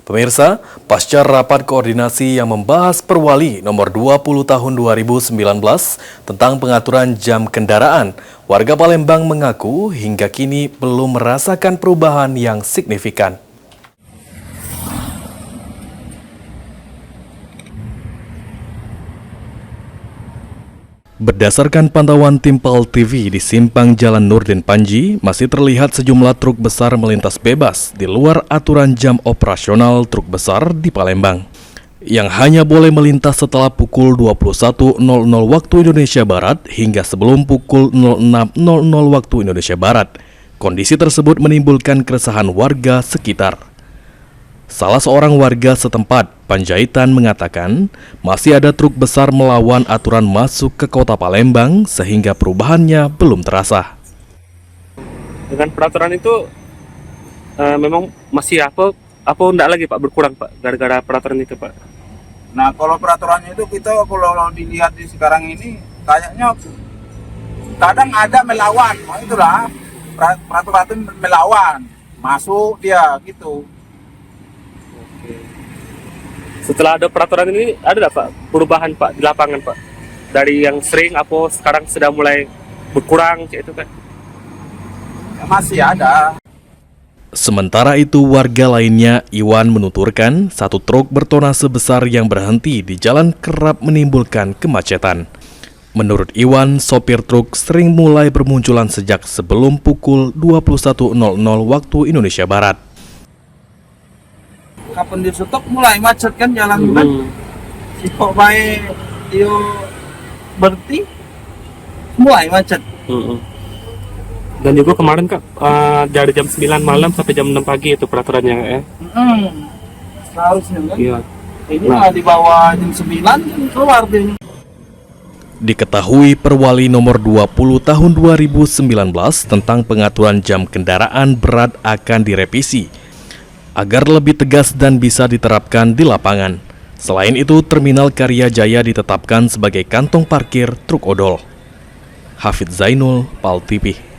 Pemirsa, pasca rapat koordinasi yang membahas Perwali nomor 20 tahun 2019 tentang pengaturan jam kendaraan, warga Palembang mengaku hingga kini belum merasakan perubahan yang signifikan. Berdasarkan pantauan tim PAL TV di simpang Jalan Nurdin Panji, masih terlihat sejumlah truk besar melintas bebas di luar aturan jam operasional truk besar di Palembang, yang hanya boleh melintas setelah pukul 21.00 waktu Indonesia Barat hingga sebelum pukul 06.00 waktu Indonesia Barat. Kondisi tersebut menimbulkan keresahan warga sekitar. Salah seorang warga setempat, Panjaitan, mengatakan masih ada truk besar melawan aturan masuk ke kota Palembang sehingga perubahannya belum terasa. Dengan peraturan itu memang masih apa enggak lagi Pak berkurang Pak gara-gara peraturan itu Pak. Nah kalau peraturannya itu kita kalau dilihat di sekarang ini kayaknya kadang ada melawan, itulah peraturan melawan masuk dia gitu. Setelah ada peraturan ini, ada nggak Pak perubahan Pak di lapangan Pak? Dari yang sering apa sekarang sudah mulai berkurang itu kan? Ya, masih ada. Sementara itu warga lainnya, Iwan, menuturkan satu truk bertonase besar yang berhenti di jalan kerap menimbulkan kemacetan. Menurut Iwan, sopir truk sering mulai bermunculan sejak sebelum pukul 21.00 waktu Indonesia Barat. Kapan di stop mulai macet kan jalan kan. Kok baik dia berhenti mulai macet. Dan juga kemarin Kak dari jam 9 malam sampai jam 6 pagi itu peraturannya ya. Seharusnya kan. Iya. Ini di bawah jam 9 kan keluar dia. Diketahui Perwali nomor 20 tahun 2019 tentang pengaturan jam kendaraan berat akan direvisi agar lebih tegas dan bisa diterapkan di lapangan. Selain itu, Terminal Karya Jaya ditetapkan sebagai kantong parkir truk odol. Hafidz Zainul, PAL TV.